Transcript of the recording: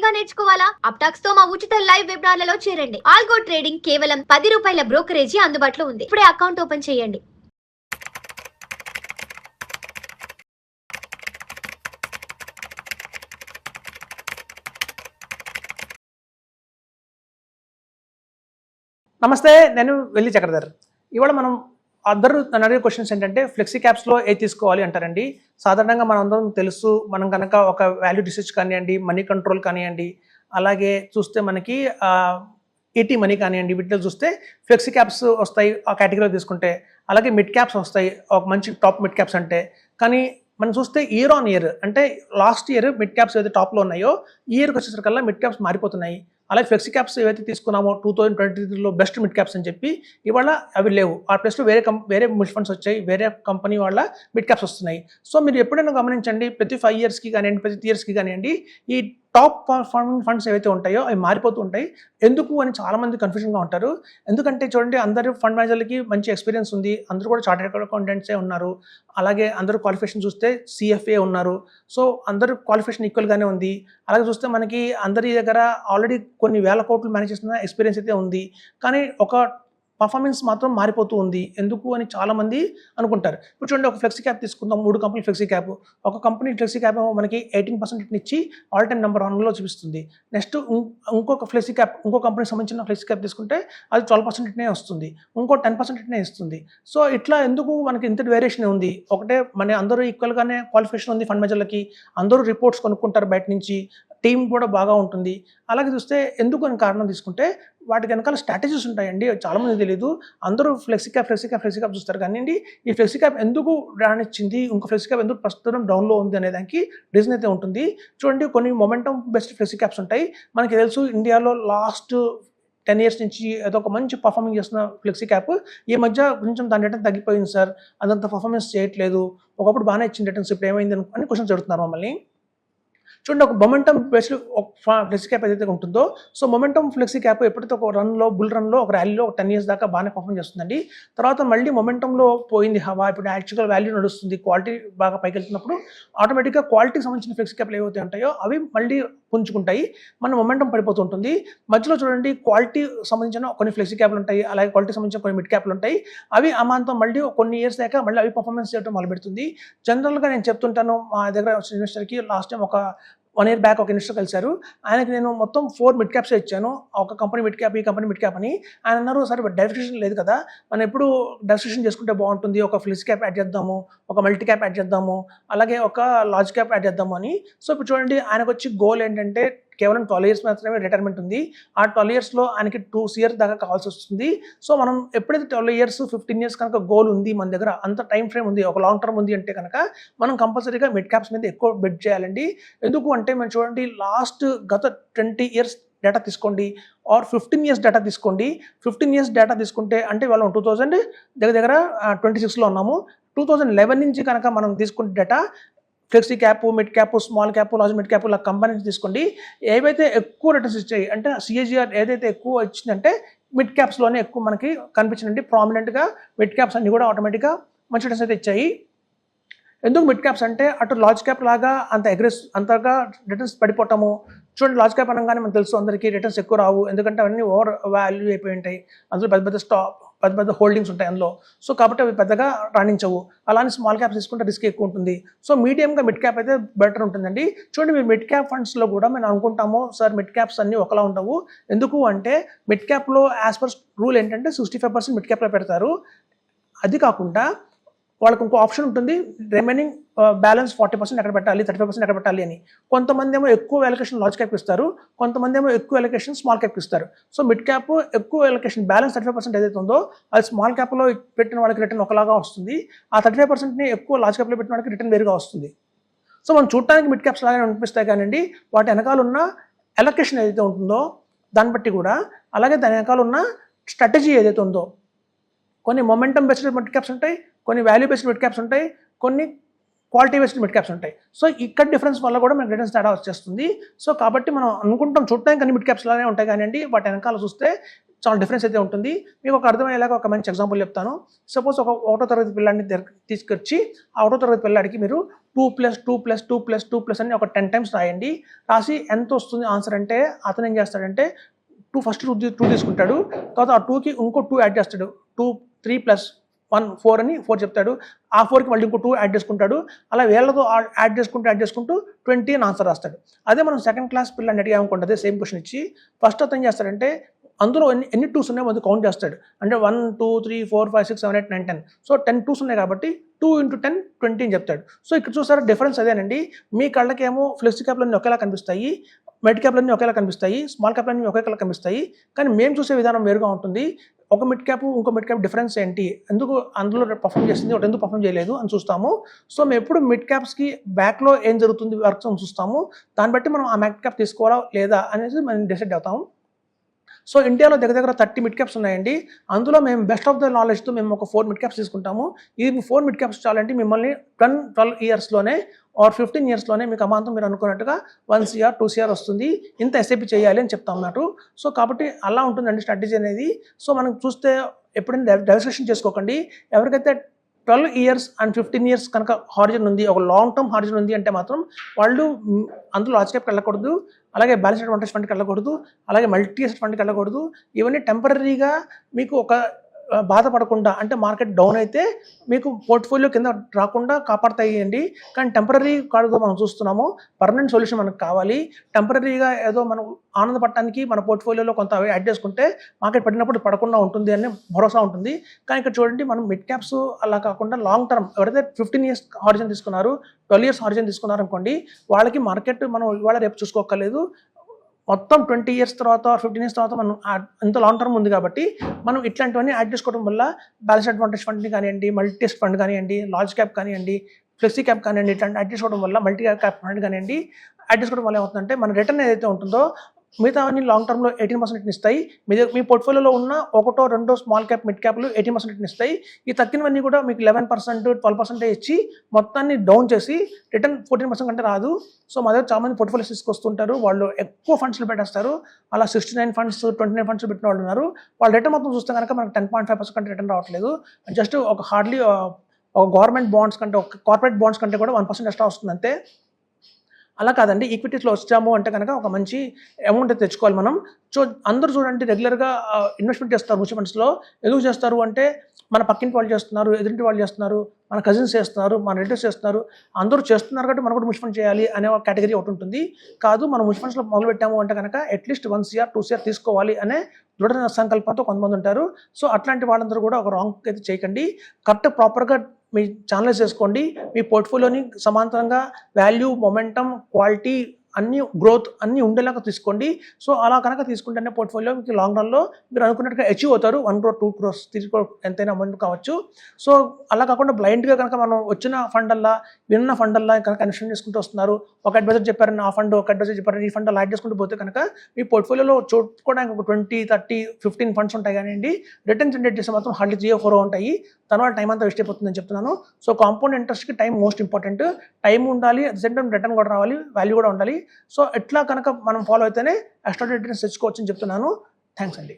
గా నేర్చుకోవాలా? అప్టాక్స్ తో మా ఉచిత లైవ్ వెబినార్లలో చేరండి. ఆల్గో ట్రేడింగ్ కేవలం 10 రూపాయల బ్రోకరేజీ అందుబాటులో ఉంది. ఇప్పుడే అకౌంట్ ఓపెన్ చేయండి. నమస్తే, నేను వెల్లి చక్రధర్. ఇవాళ మనం అందరూ నన్ను అడిగే క్వశ్చన్స్ ఏంటంటే ఫ్లెక్సీ క్యాప్స్లో ఏది తీసుకోవాలి అంటారండి. సాధారణంగా మనం అందరం తెలుసు, మనం కనుక ఒక వాల్యూ రీసెర్చ్ కానివ్వండి, మనీ కంట్రోల్ కానివ్వండి, అలాగే చూస్తే మనకి ఈటీ మనీ కానివ్వండి, వీటిలో చూస్తే ఫ్లెక్సీ క్యాప్స్ వస్తాయి ఆ కేటగిరీలో తీసుకుంటే. అలాగే మిడ్ క్యాప్స్ వస్తాయి, ఒక మంచి టాప్ మిడ్ క్యాప్స్ అంటే. కానీ మనం చూస్తే ఇయర్ ఆన్ ఇయర్, అంటే లాస్ట్ ఇయర్ మిడ్ క్యాప్స్ ఏదైతే టాప్లో ఉన్నాయో ఈ ఇయర్కి వచ్చేసరికల్లా మిడ్ క్యాప్స్ మారిపోతున్నాయి. అలాగే ఫ్లెక్సీ క్యాప్స్ ఏవైతే తీసుకున్నామో 2023లో బెస్ట్ మిడ్ క్యాప్స్ అని చెప్పి ఇవాళ అవి లేవు. ఆ ప్లేస్లో వేరే మ్యూచువల్ ఫండ్స్ వచ్చాయి, వేరే కంపెనీ వాళ్ళ మిడ్ క్యాప్స్ వస్తున్నాయి. సో మీరు ఎప్పుడైనా గమనించండి, ప్రతి 5 ఇయర్స్కి కానివ్వండి, ప్రతి 3 ఇయర్స్కి కానివ్వండి, ఈ టాప్ ఫండ్స్ ఏవైతే ఉంటాయో అవి మారిపోతూ ఉంటాయి. ఎందుకు అని చాలామంది కన్ఫ్యూజన్గా ఉంటారు. ఎందుకంటే చూడండి, అందరూ ఫండ్ మేనేజర్లకి మంచి ఎక్స్పీరియన్స్ ఉంది, అందరూ కూడా చార్టెడ్ అకౌంటెంట్సే ఉన్నారు, అలాగే అందరూ క్వాలిఫికేషన్ చూస్తే CFA ఉన్నారు. సో అందరూ క్వాలిఫికేషన్ ఈక్వల్గానే ఉంది. అలాగే చూస్తే మనకి అందరి దగ్గర ఆల్రెడీ కొన్ని వేల కోట్లు మేనేజ్ చేసిన ఎక్స్పీరియన్స్ అయితే ఉంది. కానీ ఒక పర్ఫార్మెన్స్ మాత్రం మారిపోతూ ఉంది. ఎందుకు అని చాలామంది అనుకుంటారు. ఇప్పుడు చూడండి, ఒక ఫ్లెక్సీ క్యాప్ తీసుకుందాం, 3 కంపెనీ ఫ్లెక్సీ క్యాప్. ఒక కంపెనీ ఫ్లెక్సీ క్యాప్ మనకి 18% ఇచ్చి ఆల్ టైమ్ నెంబర్ 1లో చూపిస్తుంది. నెక్స్ట్ ఇంకొక ఫ్లెక్సీ క్యాప్, ఇంకో కంపెనీకి సంబంధించిన ఫ్లెక్సీ క్యాప్ తీసుకుంటే అది 12% వస్తుంది, ఇంకో 10% ఇస్తుంది. సో ఇట్లా ఎందుకు మనకి ఇంత వేరియేషన్ ఉంది? ఒకటే మన అందరూ ఈక్వల్గానే క్వాలిఫికేషన్ ఉంది ఫండ్ మేనేజర్లకి, అందరూ రిపోర్ట్స్ కొనుక్కుంటారు బయట నుంచి, టీం కూడా బాగా ఉంటుంది. అలాగే చూస్తే ఎందుకు అని కారణం తీసుకుంటే వాటి వెనకాల స్ట్రాటజీస్ ఉంటాయండి. చాలామంది తెలియదు. అందరూ ఫ్లెక్సీ క్యాప్ చూస్తారు, కానీ ఈ ఫ్లెక్సీ క్యాప్ ఎందుకు రానిచ్చింది, ఇంకో ఫ్లెక్సీ క్యాప్ ఎందుకు ప్రస్తుతం డౌన్లో ఉంది అనే దానికి రీజన్ అయితే ఉంటుంది. చూడండి, కొన్ని మొమెంటం బెస్ట్ ఫ్లెక్సీ క్యాప్స్ ఉంటాయి. మనకి తెలుసు, ఇండియాలో లాస్ట్ 10 ఇయర్స్ నుంచి ఏదో ఒక మంచి పర్ఫార్మింగ్ చేస్తున్న ఫ్లెక్సీ క్యాప్ ఈ మధ్య కొంచెం దాని రిటర్న్ తగ్గిపోయింది సార్, అదంతా పర్ఫార్మెన్స్ చేయట్లేదు, ఒకప్పుడు బాగానే ఇచ్చిన రిటర్న్స్ ఇప్పుడు ఏమైంది అని క్వశ్చన్స్ అడుగుతున్నారు మమ్మల్ని. చూడండి, ఒక మొమెంటం బేస్డ్ ఒక ఫ్లెక్సీ క్యాప్ ఏదైతే ఉంటుందో, సో మొమెంటం ఫ్లెక్సీ క్యాప్ ఎప్పుడైతే ఒక బుల్ రన్లో ఒక ర్యాలీలో ఒక 10 ఇయర్స్ దాకా బాగానే పర్ఫార్మ్ చేస్తుందండి. తర్వాత మళ్ళీ మొమెంటంలో పోయింది హవా, ఇప్పుడు యాక్చువల్గా వాల్యూ నడుస్తుంది, క్వాలిటీ బాగా పైకి వెళ్తున్నప్పుడు ఆటోమేటిక్గా క్వాలిటీకి సంబంధించిన ఫ్లెక్సీ క్యాప్లు ఏవైతే ఉంటాయో అవి మళ్ళీ పుంజుకుంటాయి, మన మొమెంటం పడిపోతుంటుంది. మధ్యలో చూడండి, క్వాలిటీ సంబంధించిన కొన్ని ఫ్లెక్సీ క్యాప్లు ఉంటాయి, అలాగే క్వాలిటీ సంబంధించిన కొన్ని మిడ్ క్యాప్లు ఉంటాయి. అవి అమాంతం మళ్ళీ కొన్ని ఇయర్స్ దాకా మళ్ళీ అవి పర్ఫార్మెన్స్ చేయడం మొదలు పెడుతుంది. జనరల్గా నేను చెప్తుంటాను, మా దగ్గర వచ్చిన ఇన్వెస్టర్కి లాస్ట్ టైం ఒక 1 year బ్యాక్ ఒక ఇన్వెస్టర్ కలిశారు. ఆయనకి నేను మొత్తం 4 మిడ్ క్యాప్స్ ఇచ్చాను, ఒక కంపెనీ మిడ్ క్యాప్, ఈ కంపెనీ మిడ్ క్యాప్ అని. ఆయన అన్నారు, సరే డైవర్సిఫికేషన్ లేదు కదా, మనం ఎప్పుడు డైవర్సిఫికేషన్ చేసుకుంటే బాగుంటుంది, ఒక ఫ్లెక్సీ క్యాప్ యాడ్ చేద్దాము, ఒక మల్టీ క్యాప్ యాడ్ చేద్దాము, అలాగే ఒక లార్జ్ క్యాప్ యాడ్ చేద్దాము అని. సో ఇప్పుడు చూడండి, ఆయనకు వచ్చి గోల్ ఏంటంటే కేవలం 12 ఇయర్స్ మాత్రమే రిటైర్మెంట్ ఉంది. ఆ 12 ఇయర్స్లో ఆయనకి 2 years దాకా కావాల్సి వస్తుంది. సో మనం ఎప్పుడైతే 12 years 15 years కనుక గోల్ ఉంది మన దగ్గర, అంత టైం ఫ్రేమ్ ఉంది, ఒక లాంగ్ టర్మ్ ఉంది అంటే కనుక మనం కంపల్సరీగా మిడ్ క్యాప్స్ మీద ఎక్కువ బెట్ చేయాలండి. ఎందుకు అంటే మనం చూడండి, గత 20 years డేటా తీసుకోండి, ఆర్ 15 years డేటా తీసుకోండి. 15 years డేటా తీసుకుంటే అంటే వాళ్ళం 2000 దగ్గర 26లో ఉన్నాము. 2011 నుంచి కనుక మనం తీసుకుంటే data, flexi cap, mid cap, small cap, large mid cap ఇలా కంపెనీస్ తీసుకోండి. ఏవైతే ఎక్కువ రిటర్న్స్ ఇచ్చాయి అంటే CAGR ఏదైతే ఎక్కువ వచ్చిందంటే మిడ్ క్యాప్స్లోనే ఎక్కువ మనకి కనిపించిందండి. ప్రామినెంట్గా మిడ్ క్యాప్స్ అన్ని కూడా ఆటోమేటిక్గా మంచి రిటర్న్స్ అయితే ఇచ్చాయి. ఎందుకు మిడ్ క్యాప్స్ అంటే అటు లార్జ్ క్యాప్ లాగా అంతగా రిటర్న్స్ పడిపోవటము. చూడండి, లార్జ్ క్యాప్ అనగానే మనకు తెలుసు అందరికీ రిటర్న్స్ ఎక్కువ రావు, ఎందుకంటే అవన్నీ ఓవర్ వాల్యూ అయిపోయి ఉంటాయి, అందులో పెద్ద హోల్డింగ్స్ ఉంటాయి అందులో. సో కాబట్టి అవి పెద్దగా రాణించవు. అలానే స్మాల్ క్యాప్స్ తీసుకుంటే రిస్క్ ఎక్కువ ఉంటుంది. సో మీడియంగా మిడ్ క్యాప్ అయితే బెటర్ ఉంటుందండి. చూడండి, మీరు మిడ్ క్యాప్ ఫండ్స్లో కూడా మేము అనుకుంటాము, సార్ మిడ్ క్యాప్స్ అన్నీ ఒకలా ఉండవు. ఎందుకు అంటే మిడ్ క్యాప్లో యాజ్ పర్ రూల్ ఏంటంటే 65% మిడ్ క్యాప్లో పెడతారు. అది కాకుండా వాళ్ళకి ఇంకో ఆప్షన్ ఉంటుంది, రిమైనింగ్ బ్యాలెన్స్ 40% ఎక్కడ పెట్టాలి, 35% ఎక్కడ పెట్టాలి అని. కొంతమంది ఏమో ఎక్కువ అలొకేషన్ లార్జ్ క్యాప్ ఇస్తారు, కొంతమంది ఏమో ఎక్కువ అలొకేషన్ స్మాల్ క్యాప్ ఇస్తారు. సో మిడ్ క్యాప్ ఎక్కువ అలొకేషన్ బ్యాలెన్స్ 35% ఏదైతే ఉందో అది స్మాల్ క్యాప్లో పెట్టిన వాళ్ళకి రిటర్న్ ఒకలాగా వస్తుంది, ఆ 35%ని ఎక్కువ లార్జ్ క్యాప్లో పెట్టిన వాళ్ళకి రిటర్న్ వేరుగా వస్తుంది. సో మనం చూడటానికి మిడ్ క్యాప్స్ లాగానే అనిపిస్తాయి, కానీ వాటి వెనకాల ఉన్న అలొకేషన్ ఏదైతే ఉంటుందో దాన్ని బట్టి కూడా, అలాగే దాని వెనకాల ఉన్న స్ట్రాటజీ ఏదైతే ఉందో, కొన్ని మొమెంటం బేస్డ్ మిడ్ క్యాప్స్ ఉంటాయి, కొన్ని వాల్యూ బేస్డ్ మిడ్ క్యాప్స్ ఉంటాయి, కొన్ని క్వాలిటీ బేస్డ్ మిడ్ క్యాప్స్ ఉంటాయి. సో ఇక్కడ డిఫరెన్స్ వల్ల కూడా మనకి రిటర్న్స్ తేడా వచ్చేస్తుంది. సో కాబట్టి మనం అనుకుంటాం చూడటానికి అన్ని మిడ్ క్యాప్స్ లానే ఉంటాయి, కానీ వాటి వెనకాల చూస్తే చాలా డిఫరెన్స్ అయితే ఉంటుంది. మీకు ఒక అర్థమయ్యేలాగా ఒక మంచి ఎగ్జాంపుల్ చెప్తాను. సపోజ్ ఒక 1వ తరగతి పిల్లాడిని తీసుకొచ్చి ఆ 1వ తరగతి పిల్లాడికి మీరు 2+2+2+2+ అని ఒక 10 టైమ్స్ రాయండి. రాసి ఎంత వస్తుంది ఆన్సర్ అంటే అతను ఏం చేస్తాడంటే ఫస్ట్ 2 తీసుకుంటాడు. తర్వాత ఆ 2కి ఇంకో 2 యాడ్ చేస్తాడు. 2 3 + 1 4 అని 4 చెప్తాడు. ఆ 4కి మళ్ళీ ఇంకో 2 యాడ్ చేసుకుంటాడు. అలా వేళ్ళతో యాడ్ చేసుకుంటూ 20 అని ఆన్సర్ రాస్తాడు. అదే మనం సెకండ్ క్లాస్ పిల్లని అడిగామనుకుంటుంది సేమ్ క్వశ్చన్ ఇచ్చి ఫస్ట్ అతను ఏం చేస్తాడంటే అందులో ఎన్ని 2s ఉన్నాయో అది కౌంట్ చేస్తాడు. అంటే 1 2 3 4 5 6 7 8 9 10. సో 10 2s ఉన్నాయి కాబట్టి 2 × 10 20 అని చెప్తాడు. సో ఇక్కడ చూసారా డిఫరెన్స్ అదేనండి. మీ కళ్ళకేమో ఫ్లెక్సీ క్యాప్లన్నీ ఒకేలా కనిపిస్తాయి, మిడ్ క్యాప్లన్నీ ఒకేలా కనిపిస్తాయి, స్మాల్ క్యాప్లన్నీ ఒకేలా కనిపిస్తాయి. కానీ మేము చూసే విధానం వేరుగా ఉంటుంది. ఒక మిడ్ క్యాప్ ఇంకో మిడ్ క్యాప్ డిఫరెన్స్ ఏంటి, ఎందుకు అందులో పర్ఫామ్ చేసింది ఒకటి ఎందుకు పర్ఫామ్ చేయలేదు అని చూస్తాము. సో మేము ఎప్పుడు మిడ్ క్యాప్స్కి బ్యాక్లో ఏం జరుగుతుంది వర్క్స్ అని చూస్తాము. దాన్ని బట్టి మనం ఆ మిడ్ క్యాప్ తీసుకోవాలా లేదా అనేది మనం డిసైడ్ అవుతాము. సో ఇండియాలో దగ్గర 30 మిడ్ క్యాప్స్ ఉన్నాయండి. అందులో మేము బెస్ట్ ఆఫ్ ద నాలెడ్జ్తో మేము ఒక 4 మిడ్ క్యాప్స్ తీసుకుంటాము. ఇది 4 మిడ్ క్యాప్స్ చాలంటే మిమ్మల్ని 12 ఇయర్స్లోనే ఆర్ 15 ఇయర్స్లోనే మీకు అమాంతం మీరు అనుకున్నట్టుగా 1 CR 2 CR వస్తుంది. ఇంత ఎస్ఐపి చేయాలి అని చెప్తాం అన్నట్టు. సో కాబట్టి అలా ఉంటుందండి స్ట్రాటజీ అనేది. సో మనం చూస్తే ఎప్పుడైనా డైవర్సిఫికేషన్ చేసుకోకండి. ఎవరికైతే 12 ఇయర్స్ అండ్ 15 ఇయర్స్ కనుక హారిజన్ ఉంది, ఒక లాంగ్ టర్మ్ హారిజన్ ఉంది అంటే మాత్రం వాళ్ళు అందులో లార్జ్ క్యాప్కి వెళ్ళకూడదు, అలాగే బ్యాలెన్స్ అడ్వాంటేజ్ ఫండ్కి వెళ్ళకూడదు, అలాగే మల్టీ అసెట్ ఫండ్కి వెళ్ళకూడదు. ఇవన్నీ టెంపరీగా మీకు ఒక బాధపడకుండా అంటే మార్కెట్ డౌన్ అయితే మీకు పోర్ట్ఫోలియో కింద రాకుండా కాపాడతాయండి. కానీ టెంపరీ కాదు మనం చూస్తున్నాము, పర్మనెంట్ సొల్యూషన్ మనకు కావాలి. టెంపరీగా ఏదో మనం ఆనందపడటానికి మన పోర్ట్ఫోలియోలో కొంత యాడ్ చేసుకుంటే మార్కెట్ పడినప్పుడు పడకుండా ఉంటుంది అని భరోసా ఉంటుంది. కానీ ఇక్కడ చూడండి మనం మిడ్ క్యాప్స్ అలా కాకుండా లాంగ్ టర్మ్ ఎవరైతే 15 ఇయర్స్ హారిజన్ తీసుకున్నారు, 12 ఇయర్స్ హారిజన్ తీసుకున్నారు అనుకోండి, వాళ్ళకి మార్కెట్ మనం ఇవాళ రేపు చూసుకోక్కర్లేదు. మొత్తం 20 ఇయర్స్ తర్వాత 15 ఇయర్స్ తర్వాత మనం ఎంత లాంగ్ టర్మ్ ఉంది కాబట్టి మనం ఇట్లాంటివన్నీ యాడ్ చేసుకోవడం వల్ల బ్యాలెన్స్ అడ్వాంటేజ్ ఫండ్ని కానివ్వండి, మల్టీ ఫండ్ కానివ్వండి, లార్జ్ క్యాప్ కానివ్వండి, ఫ్లెక్సీ క్యాప్ కానివ్వండి, ఇట్లాంటి యాడ్ చేసుకోవడం వల్ల మల్టీ క్యాప్ ఫండ్ కానివ్వండి యాడ్ చేసుకోవడం వల్ల ఏమవుతుందంటే మన రిటర్న్ ఏదైతే ఉంటుందో మిగతా అన్ని లాంగ్ టర్మ్లో 18% ఇస్తాయి. మీ పోర్ట్ఫోలియోలో ఉన్న 1 2 స్మాల్ క్యాప్ మిడ్ క్యాప్లు 18% ఇస్తాయి. ఈ తక్కినవన్నీ కూడా మీకు 11% 12% ఇచ్చి మొత్తాన్ని డౌన్ చేసి రిటర్న్ 14% కంటే రాదు. సో మా దగ్గర చాలా మంది పోర్ట్ఫోలియోస్ తీసుకొస్తుంటారు, వాళ్ళు ఎక్కువ ఫండ్స్లో పెట్టేస్తారు. అలా 69 ఫండ్స్ 29 ఫండ్స్ పెట్టిన వాళ్ళు ఉన్నారు. వాళ్ళ రిటర్న్ మొత్తం చూస్తే కనుక మనకు 10.5% కంటే రిటర్న్ రావట్లేదు. జస్ట్ ఒక హార్డ్లీ ఒక గవర్నమెంట్ బాండ్స్ కంటే ఒక కార్పొరేట్ బాండ్స్ కంటే కూడా 1% ఎక్స్ట్రా వస్తుంది అంతే. అలా కాదండి, ఈక్విటీస్లో వచ్చాము అంటే కనుక ఒక మంచి అమౌంట్ తెచ్చుకోవాలి మనం. సో అందరూ చూడండి రెగ్యులర్గా ఇన్వెస్ట్మెంట్ చేస్తారు మ్యూచువల్ ఫండ్స్లో. ఎందుకు చేస్తారు అంటే మన పక్కింటి వాళ్ళు చేస్తున్నారు, ఎదురింటి వాళ్ళు చేస్తున్నారు, మన కజిన్స్ చేస్తున్నారు, మన రిలేటివ్స్ చేస్తున్నారు, అందరూ చేస్తున్నారు కాబట్టి మనం కూడా మ్యూచువల్ ఫండ్ చేయాలి అనే ఒక కేటగిరీ ఒకటి ఉంటుంది. కాదు మనం మ్యూచువల్ ఫండ్స్లో మొదలు పెట్టాము అంటే కనుక అట్లీస్ట్ 1 CR 2 CR తీసుకోవాలి అనే దృఢ సంకల్పంతో కొంతమంది ఉంటారు. సో అట్లాంటి వాళ్ళందరూ కూడా ఒక రాంగ్ అయితే చేయకండి. కరెక్ట్ ప్రాపర్గా మీ ఛానలైజ్ చేసుకోండి. మీ పోర్ట్ఫోలియోని సమాంతరంగా వాల్యూ, మొమెంటమ్, క్వాలిటీ అన్ని గ్రోత్ అన్నీ ఉండేలాగా తీసుకోండి. సో అలా కనుక తీసుకుంటేనే పోర్ట్ఫోలియో మీకు లాంగ్ రన్లో మీరు అనుకున్నట్టుగా అచీవ్ అవుతారు. 1 crore 2 crores 3 crore ఎంతైనా అమౌంట్ కావచ్చు. సో అలా కాకుండా బ్లైండ్గా కనుక మనం వచ్చిన ఫండల్లా విన్న ఫండల్లా కనుక కనెక్షన్ చేసుకుంటూ వస్తున్నారు, ఒక అడ్వైజర్ చెప్పారని ఆ ఫండ్, ఒక అడ్వైజర్ చెప్పారని ఈ ఫండ్ యాడ్ చేసుకుంటూ పోతే కనుక మీ పోర్ట్ఫోలియోలో చూసుకోవడానికి ఒక 20 30 15 ఫండ్స్ ఉంటాయి కానీ రిటర్న్ జనరేట్ చేసే మాత్రం హార్డ్లీ 3 or 4 ఉంటాయి. తర్వాత టైం అంతా వేస్ట్ అయిపోతుందని చెప్తున్నాను. సో కాంపౌండ్ ఇంట్రెస్ట్కి టైం మోస్ట్ ఇంపార్టెంట్. టైం ఉండాలి, at the same time return కూడా రావాలి, వాల్యూ కూడా ఉండాలి. సో ఎట్లా కనుక మనం ఫాలో అయితేనే ఎక్స్ట్రా రిటర్న్స్ తెచ్చుకోవచ్చు అని చెప్తున్నాను. థ్యాంక్స్ అండి.